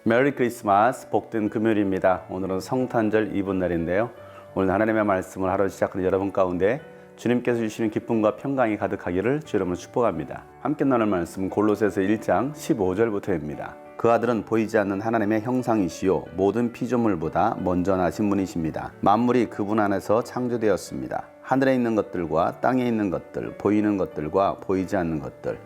메리 크리스마스, 복된 금요일입니다. 오늘은 성탄절 이브날인데요. 오늘 하나님의 말씀을 하루 시작하는 여러분 가운데 주님께서 주시는 기쁨과 평강이 가득하기를 주 여러분을 축복합니다. 함께 나눌 말씀은 골로새서 1장 15절부터입니다. 그 아들은 보이지 않는 하나님의 형상이시요 모든 피조물보다 먼저 나신 분이십니다. 만물이 그분 안에서 창조되었습니다. 하늘에 있는 것들과 땅에 있는 것들, 보이는 것들과 보이지 않는 것들,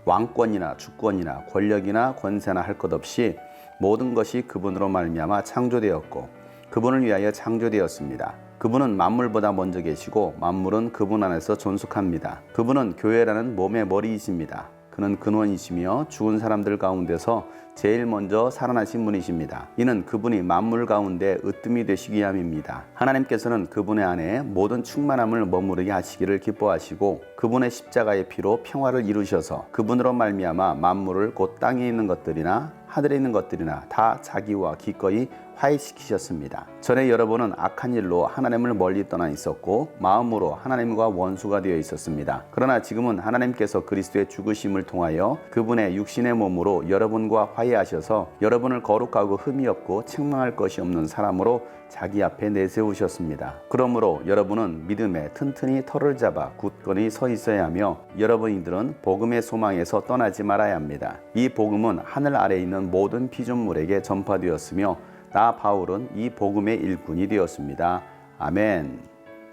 왕권이나 주권이나 권력이나 권세나 할 것 없이 모든 것이 그분으로 말미암아 창조되었고 그분을 위하여 창조되었습니다. 그분은 만물보다 먼저 계시고 만물은 그분 안에서 존속합니다. 그분은 교회라는 몸의 머리이십니다. 그는 근원이시며 죽은 사람들 가운데서 제일 먼저 살아나신 분이십니다. 이는 그분이 만물 가운데 으뜸이 되시기 위함입니다. 하나님께서는 그분의 안에 모든 충만함을 머무르게 하시기를 기뻐하시고 그분의 십자가의 피로 평화를 이루셔서 그분으로 말미암아 만물을 곧 땅에 있는 것들이나 하늘에 있는 것들이나 다 자기와 기꺼이 화해시키셨습니다. 전에 여러분은 악한 일로 하나님을 멀리 떠나 있었고 마음으로 하나님과 원수가 되어 있었습니다. 그러나 지금은 하나님께서 그리스도의 죽으심을 통하여 그분의 육신의 몸으로 여러분과 화해하셔서 여러분을 거룩하고 흠이 없고 책망할 것이 없는 사람으로 자기 앞에 내세우셨습니다. 그러므로 여러분은 믿음에 튼튼히 털을 잡아 굳건히 서 있어야 하며 여러분들은 복음의 소망에서 떠나지 말아야 합니다. 이 복음은 하늘 아래에 있는 모든 피조물에게 전파되었으며 나 바울은 이 복음의 일꾼이 되었습니다. 아멘.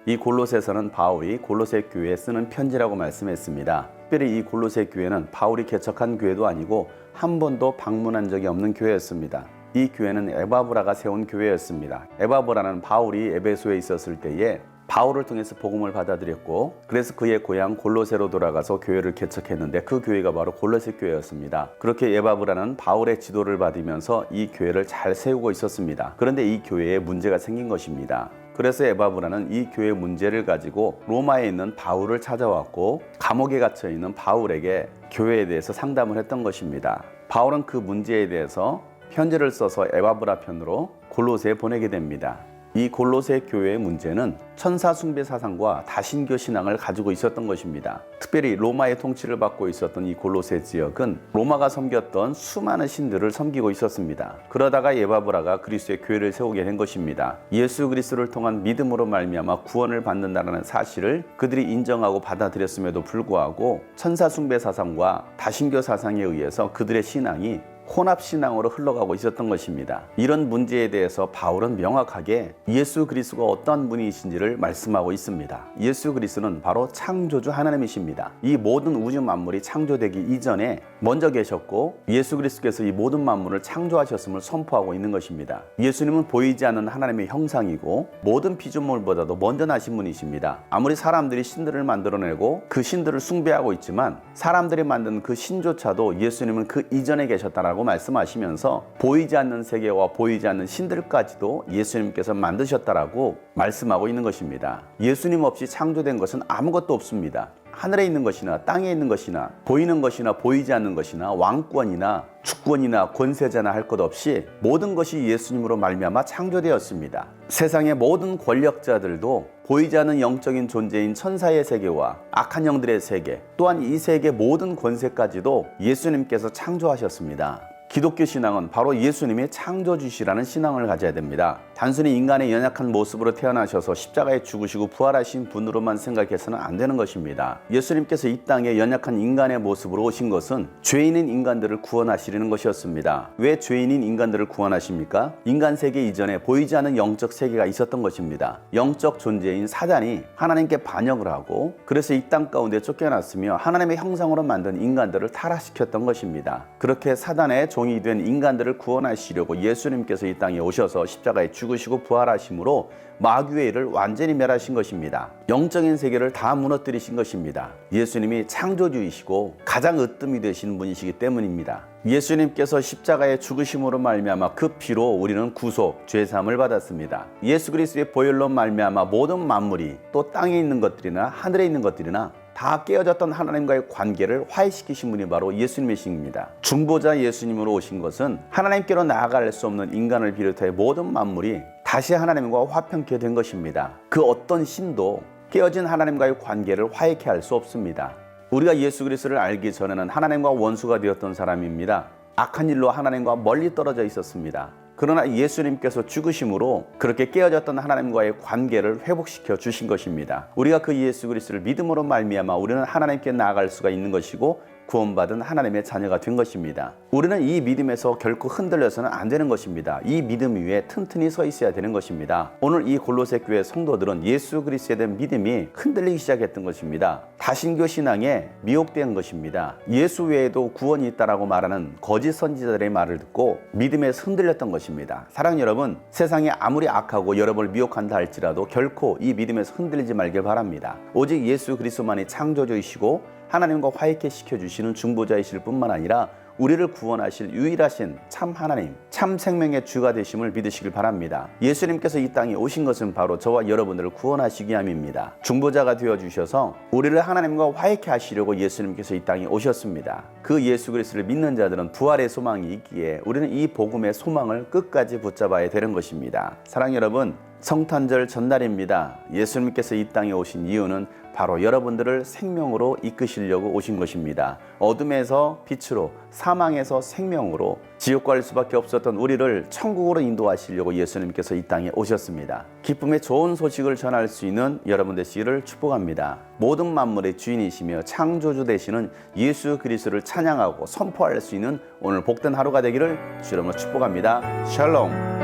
이 골로새서는 바울이 골로새 교회에 쓰는 편지라고 말씀했습니다. 특별히 이 골로새 교회는 바울이 개척한 교회도 아니고 한 번도 방문한 적이 없는 교회였습니다. 이 교회는 에바브라가 세운 교회였습니다. 에바브라는 바울이 에베소에 있었을 때에 바울을 통해서 복음을 받아들였고 그래서 그의 고향 골로새로 돌아가서 교회를 개척했는데 그 교회가 바로 골로새 교회였습니다. 그렇게 에바브라는 바울의 지도를 받으면서 이 교회를 잘 세우고 있었습니다. 그런데 이 교회에 문제가 생긴 것입니다. 그래서 에바브라는 이 교회 문제를 가지고 로마에 있는 바울을 찾아왔고 감옥에 갇혀 있는 바울에게 교회에 대해서 상담을 했던 것입니다. 바울은 그 문제에 대해서 편지를 써서 에바브라 편으로 골로새에 보내게 됩니다. 이 골로새 교회의 문제는 천사 숭배 사상과 다신교 신앙을 가지고 있었던 것입니다. 특별히 로마의 통치를 받고 있었던 이 골로새 지역은 로마가 섬겼던 수많은 신들을 섬기고 있었습니다. 그러다가 에바브라가 그리스도의 교회를 세우게 된 것입니다. 예수 그리스도를 통한 믿음으로 말미암아 구원을 받는다는 사실을 그들이 인정하고 받아들였음에도 불구하고 천사 숭배 사상과 다신교 사상에 의해서 그들의 신앙이 혼합신앙으로 흘러가고 있었던 것입니다. 이런 문제에 대해서 바울은 명확하게 예수 그리스도가 어떤 분이신지를 말씀하고 있습니다. 예수 그리스도는 바로 창조주 하나님이십니다. 이 모든 우주 만물이 창조되기 이전에 먼저 계셨고 예수 그리스도께서 이 모든 만물을 창조하셨음을 선포하고 있는 것입니다. 예수님은 보이지 않는 하나님의 형상이고 모든 피조물보다도 먼저 나신 분이십니다. 아무리 사람들이 신들을 만들어내고 그 신들을 숭배하고 있지만 사람들이 만든 그 신조차도 예수님은 그 이전에 계셨다라고 말씀하시면서 보이지 않는 세계와 보이지 않는 신들까지도 예수님께서 만드셨다라고 말씀하고 있는 것입니다. 예수님 없이 창조된 것은 아무것도 없습니다. 하늘에 있는 것이나 땅에 있는 것이나 보이는 것이나 보이지 않는 것이나 왕권이나 주권이나 권세자나 할 것 없이 모든 것이 예수님으로 말미암아 창조되었습니다. 세상의 모든 권력자들도 보이지 않는 영적인 존재인 천사의 세계와 악한 영들의 세계 또한 이 세계 모든 권세까지도 예수님께서 창조하셨습니다. 기독교 신앙은 바로 예수님이 창조주시라는 신앙을 가져야 됩니다. 단순히 인간의 연약한 모습으로 태어나셔서 십자가에 죽으시고 부활하신 분으로만 생각해서는 안 되는 것입니다. 예수님께서 이 땅에 연약한 인간의 모습으로 오신 것은 죄인인 인간들을 구원하시려는 것이었습니다. 왜 죄인인 인간들을 구원하십니까? 인간 세계 이전에 보이지 않는 영적 세계가 있었던 것입니다. 영적 존재인 사단이 하나님께 반역을 하고 그래서 이 땅 가운데 쫓겨났으며 하나님의 형상으로 만든 인간들을 타락시켰던 것입니다. 그렇게 사단의 종이 된 인간들을 구원하시려고 예수님께서 이 땅에 오셔서 십자가에 죽으시고 부활하심으로 마귀의 일을 완전히 멸하신 것입니다. 영적인 세계를 다 무너뜨리신 것입니다. 예수님이 창조주이시고 가장 으뜸이 되시는 분이시기 때문입니다. 예수님께서 십자가에 죽으심으로 말미암아 그 피로 우리는 구속, 죄사함을 받았습니다. 예수 그리스도의 보혈로 말미암아 모든 만물이 또 땅에 있는 것들이나 하늘에 있는 것들이나 다 깨어졌던 하나님과의 관계를 화해시키신 분이 바로 예수님이십니다. 중보자 예수님으로 오신 것은 하나님께로 나아갈 수 없는 인간을 비롯해 모든 만물이 다시 하나님과 화평케 된 것입니다. 그 어떤 신도 깨어진 하나님과의 관계를 화해케 할 수 없습니다. 우리가 예수 그리스도를 알기 전에는 하나님과 원수가 되었던 사람입니다. 악한 일로 하나님과 멀리 떨어져 있었습니다. 그러나 예수님께서 죽으심으로 그렇게 깨어졌던 하나님과의 관계를 회복시켜 주신 것입니다. 우리가 그 예수 그리스도를 믿음으로 말미암아 우리는 하나님께 나아갈 수가 있는 것이고 구원받은 하나님의 자녀가 된 것입니다. 우리는 이 믿음에서 결코 흔들려서는 안 되는 것입니다. 이 믿음 위에 튼튼히 서 있어야 되는 것입니다. 오늘 이 골로새 교회 성도들은 예수 그리스도에 대한 믿음이 흔들리기 시작했던 것입니다. 다신교 신앙에 미혹된 것입니다. 예수 외에도 구원이 있다라고 말하는 거짓 선지자들의 말을 듣고 믿음에서 흔들렸던 것입니다. 사랑하는 여러분, 세상이 아무리 악하고 여러분을 미혹한다 할지라도 결코 이 믿음에서 흔들리지 말길 바랍니다. 오직 예수 그리스도만이 창조주이시고 하나님과 화해케 시켜주시는 중보자이실 뿐만 아니라 우리를 구원하실 유일하신 참 하나님, 참 생명의 주가 되심을 믿으시길 바랍니다. 예수님께서 이 땅에 오신 것은 바로 저와 여러분들을 구원하시기 위함입니다. 중보자가 되어주셔서 우리를 하나님과 화해케 하시려고 예수님께서 이 땅에 오셨습니다. 그 예수 그리스도를 믿는 자들은 부활의 소망이 있기에 우리는 이 복음의 소망을 끝까지 붙잡아야 되는 것입니다. 사랑하는 여러분, 성탄절 전날입니다. 예수님께서 이 땅에 오신 이유는 바로 여러분들을 생명으로 이끄시려고 오신 것입니다. 어둠에서 빛으로, 사망에서 생명으로, 지옥 갈 수밖에 없었던 우리를 천국으로 인도하시려고 예수님께서 이 땅에 오셨습니다. 기쁨의 좋은 소식을 전할 수 있는 여러분 되시기를 축복합니다. 모든 만물의 주인이시며 창조주 되시는 예수 그리스도를 찬양하고 선포할 수 있는 오늘 복된 하루가 되기를 주 여러분을 축복합니다. 샬롬.